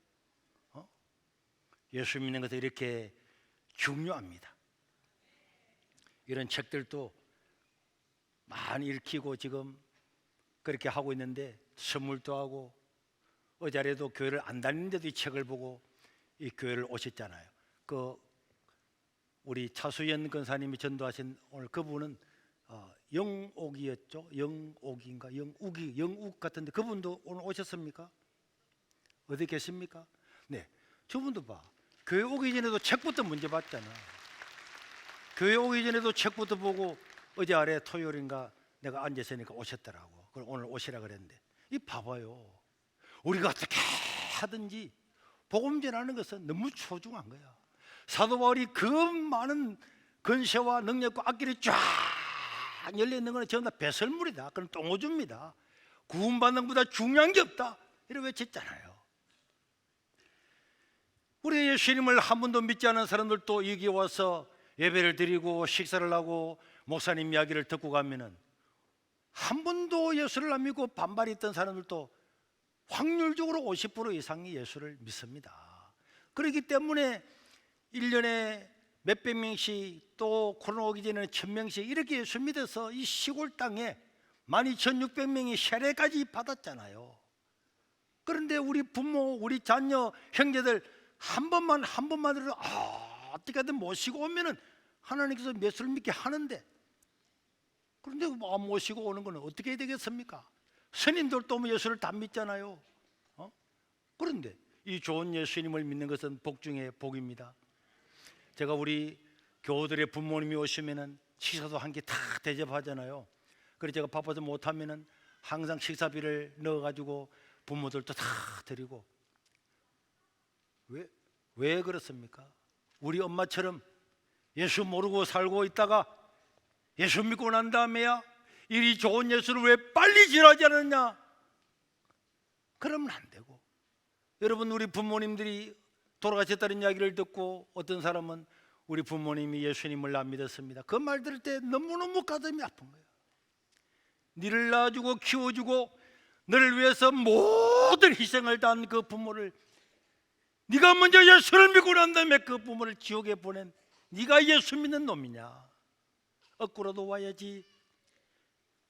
예수 믿는 것은 이렇게 중요합니다. 이런 책들도 많이 읽히고 지금 그렇게 하고 있는데 선물도 하고 어제라도 교회를 안 다니는데도 이 책을 보고 이 교회를 오셨잖아요. 우리 차수연 권사님이 전도하신 오늘 그분은 영옥이었죠. 영옥인가 영욱 같은데 그분도 오늘 오셨습니까? 어디 계십니까? 네, 저분도 봐. 교회 오기 전에도 책부터 문제 봤잖아. 교회 오기 전에도 책부터 보고 어제 아래 토요일인가 내가 앉아있으니까 오셨더라고. 그럼 오늘 오시라 그랬는데 이 봐봐요. 우리가 어떻게 하든지 복음 전하는 것은 너무 소중한 거야. 사도 바울이 그 많은 권세와 능력과 악기를 쫙 열려있는 것은 전부 다 배설물이다. 그건 똥오줌입니다. 구원받는 것보다 중요한 게 없다 이렇게 외쳤잖아요. 우리 예수님을 한 번도 믿지 않은 사람들도 여기 와서 예배를 드리고 식사를 하고 목사님 이야기를 듣고 가면은 한 번도 예수를 안 믿고 반발이 있던 사람들도 확률적으로 50% 이상이 예수를 믿습니다. 그렇기 때문에 1년에 몇백 명씩 또 코로나 오기 전에는 1000명씩 이렇게 예수 믿어서 이 시골 땅에 12,600명이 세례까지 받았잖아요. 그런데 우리 부모, 우리 자녀, 형제들 한 번만으로 어떻게든 모시고 오면은 하나님께서 예수를 믿게 하는데, 그런데 모시고 오는 건 어떻게 해야 되겠습니까? 스님들도 뭐 예수를 다 믿잖아요. 그런데 이 좋은 예수님을 믿는 것은 복 중에 복입니다. 제가 우리 교우들의 부모님이 오시면은 식사도 한 개 다 대접하잖아요. 그래서 제가 바빠서 못하면은 항상 식사비를 넣어가지고 부모들도 다 드리고. 왜 그렇습니까? 우리 엄마처럼 예수 모르고 살고 있다가 예수 믿고 난 다음에야 이리 좋은 예수를 왜 빨리 지나지 않았냐? 그러면 안 되고. 여러분, 우리 부모님들이 돌아가셨다는 이야기를 듣고 어떤 사람은 우리 부모님이 예수님을 안 믿었습니다. 그 말 들을 때 너무너무 가슴이 아픈 거예요. 니를 낳아주고 키워주고 너를 위해서 모든 희생을 다한 그 부모를, 네가 먼저 예수를 믿고 난 다음에 그 부모를 지옥에 보낸 네가 예수 믿는 놈이냐? 억울로도 와야지,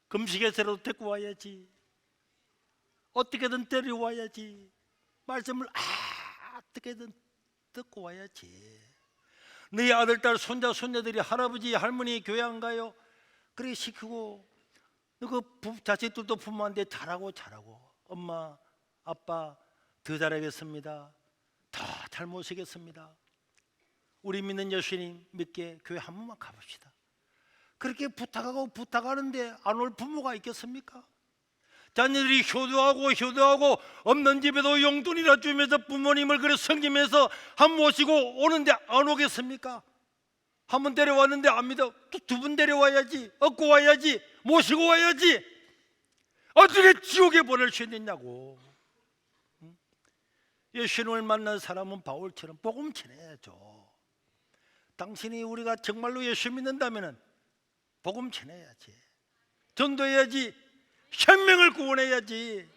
금식에서라도 데리고 와야지, 어떻게든 데려와야지, 말씀을 어떻게든 듣고 와야지. 너희 아들, 딸, 손자, 손녀들이 할아버지, 할머니 교회 안 가요? 그래 시키고, 그 자식들도 부모한테 잘하고 엄마, 아빠 더 잘하겠습니다, 더 잘 모시겠습니다, 우리 믿는 예수님 믿게 교회 한 번만 가봅시다. 그렇게 부탁하는데 안 올 부모가 있겠습니까? 자녀들이 효도하고 없는 집에도 용돈이라 주면서 부모님을 그래 섬기면서 한 모시고 오는데 안 오겠습니까? 한 번 데려왔는데 안 믿어, 또 두 번 데려와야지, 얻고 와야지, 모시고 와야지. 어떻게 지옥에 보낼 수 있느냐고. 예수님을 만난 사람은 바울처럼 복음 전해야죠. 당신이 우리가 정말로 예수 믿는다면 복음 전해야지, 전도해야지, 생명을 구원해야지.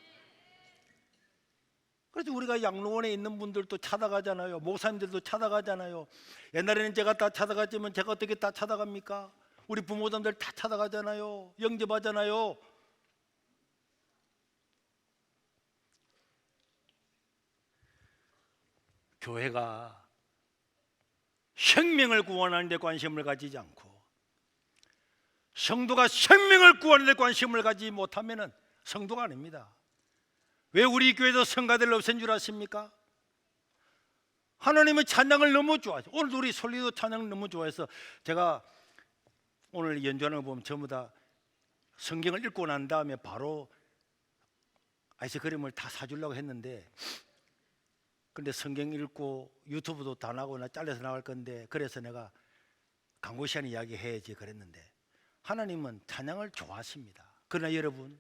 그래서 우리가 양로원에 있는 분들도 찾아가잖아요. 목사님들도 찾아가잖아요. 옛날에는 제가 다 찾아갔지만 제가 어떻게 다 찾아갑니까? 우리 부모님들 다 찾아가잖아요. 영접하잖아요. 교회가 생명을 구원하는 데 관심을 가지지 않고 성도가 생명을 구하는 데 관심을 가지지 못하면 성도가 아닙니다. 왜 우리 교회도 성가대를 없앤 줄 아십니까? 하나님의 찬양을 너무 좋아하죠. 오늘도 우리 솔리도 찬양을 너무 좋아해서 제가 오늘 연주하는 거 보면 전부 다 성경을 읽고 난 다음에 바로 아이스크림을 다 사주려고 했는데, 근데 성경 읽고 유튜브도 다 나고 나 잘려서 나갈 건데, 그래서 내가 광고 시간 이야기 해야지 그랬는데, 하나님은 찬양을 좋아하십니다. 그러나 여러분,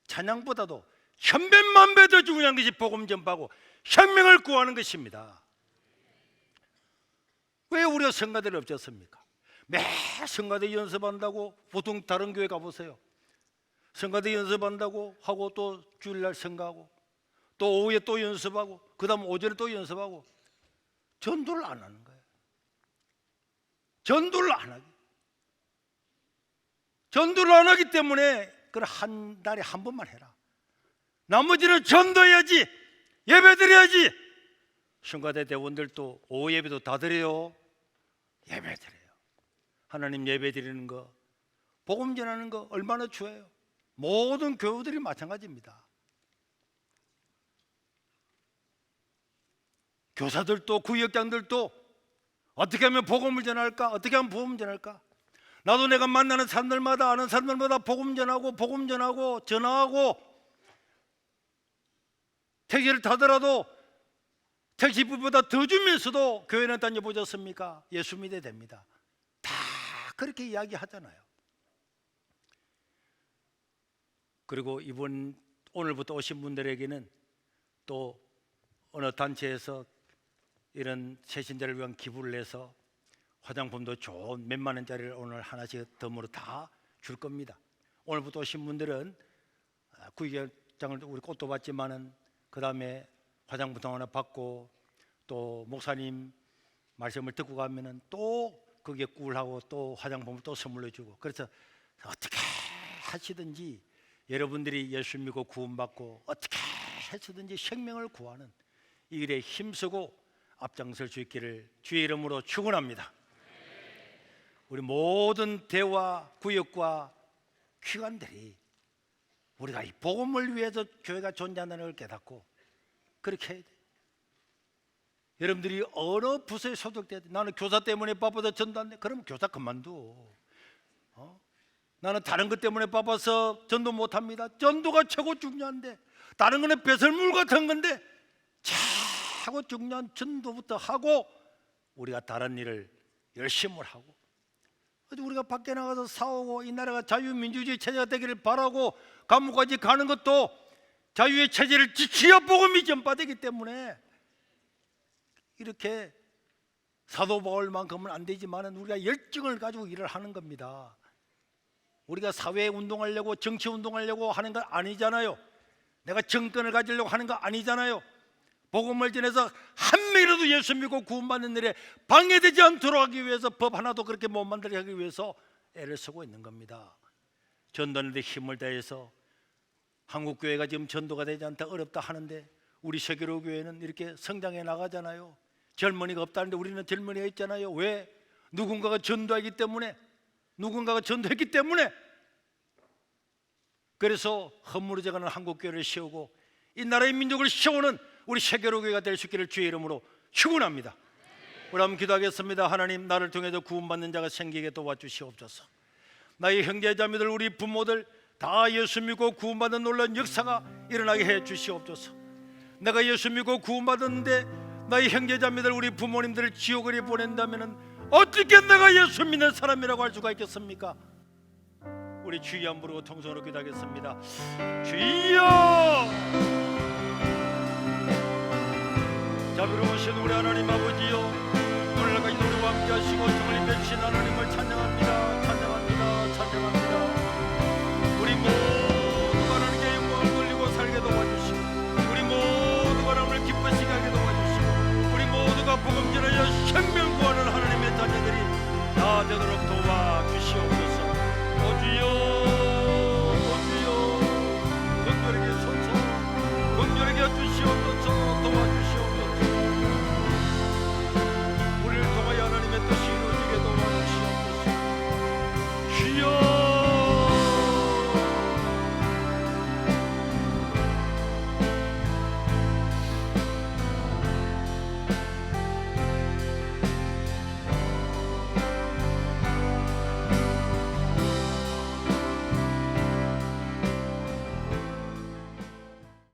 찬양보다도 천배만 배 더 중요한 것이 복음 전파하고 생명을 구하는 것입니다. 왜 우리가 성가대를 없었습니까? 매 성가대 연습한다고, 보통 다른 교회 가보세요. 성가대 연습한다고 하고 또 주일날 성가하고 또 오후에 또 연습하고 그 다음 오전에 또 연습하고 전도를 안 하는 거예요. 전도를 안 하기 때문에 그걸 한 달에 한 번만 해라. 나머지는 전도해야지, 예배 드려야지. 성가대 대원들도 오후 예배도 다 드려요. 예배 드려요. 하나님 예배 드리는 거 복음 전하는 거 얼마나 중요해요. 모든 교우들이 마찬가지입니다. 교사들도 구역장들도 어떻게 하면 복음을 전할까? 어떻게 하면 복음을 전할까? 나도 내가 만나는 사람들마다 아는 사람들마다 복음 전하고 전화하고 택시를 타더라도 택시비보다 더 주면서도 교회는 다녀보셨습니까? 예수 믿어야 됩니다. 다 그렇게 이야기하잖아요. 그리고 오늘부터 오신 분들에게는 또 어느 단체에서 이런 새신자를 위한 기부를 해서 화장품도 좋은 몇만 원짜리를 오늘 하나씩 덤으로 다 줄 겁니다. 오늘부터 오신 분들은 구역장을 우리 꽃도 받지만은 그 다음에 화장품 하나 받고 또 목사님 말씀을 듣고 가면은 또 거기에 꿀하고 또 화장품을 또 선물로 주고, 그래서 어떻게 하시든지 여러분들이 예수 믿고 구원받고 어떻게 해서든지 생명을 구하는 이 일에 힘쓰고 앞장설 수 있기를 주의 이름으로 축원합니다. 우리 모든 대와 구역과 기관들이 우리가 이 복음을 위해서 교회가 존재한다는 걸 깨닫고 그렇게 해야 돼. 여러분들이 어느 부서에 소속돼야 돼. 나는 교사 때문에 바빠서 전도 안 돼. 그러면 교사 그만둬. 나는 다른 것 때문에 바빠서 전도 못합니다. 전도가 최고 중요한데, 다른 거는 배설물 같은 건데 최고 중요한 전도부터 하고 우리가 다른 일을 열심히 하고, 우리가 밖에 나가서 싸우고 이 나라가 자유민주주의 체제가 되기를 바라고 감옥까지 가는 것도 자유의 체제를 지켜야 복음이 전파되기 때문에 이렇게 사도 바울만큼은 안 되지만 우리가 열정을 가지고 일을 하는 겁니다. 우리가 사회 운동하려고 정치 운동하려고 하는 건 아니잖아요. 내가 정권을 가지려고 하는 거 아니잖아요. 복음을 전해서 한 명이라도 예수 믿고 구원받는 일에 방해되지 않도록 하기 위해서 법 하나도 그렇게 못 만들게 하기 위해서 애를 쓰고 있는 겁니다. 전도하는 데 힘을 다해서 한국교회가 지금 전도가 되지 않다 어렵다 하는데 우리 세계로 교회는 이렇게 성장해 나가잖아요. 젊은이가 없다는데 우리는 젊은이가 있잖아요. 왜? 누군가가 전도했기 때문에. 그래서 허물어져가는 한국교회를 세우고 이 나라의 민족을 세우는 우리 세계로 교회가 될 수 있기를 주의 이름으로 축원합니다. 우리 한번 기도하겠습니다. 하나님, 나를 통해서 구원받는 자가 생기게 도와주시옵소서. 나의 형제자매들, 우리 부모들 다 예수 믿고 구원받는 놀라운 역사가 일어나게 해 주시옵소서. 내가 예수 믿고 구원받았는데 나의 형제자매들, 우리 부모님들을 지옥으로 보낸다면 어떻게 내가 예수 믿는 사람이라고 할 수가 있겠습니까? 우리 주여 한번 부르고 통성으로 기도하겠습니다. 주여! 자비로우신 우리 하나님 아버지요, 오늘날까지 우리와 함께 하시고 정말 임해 주신 하나님을 찬양합니다.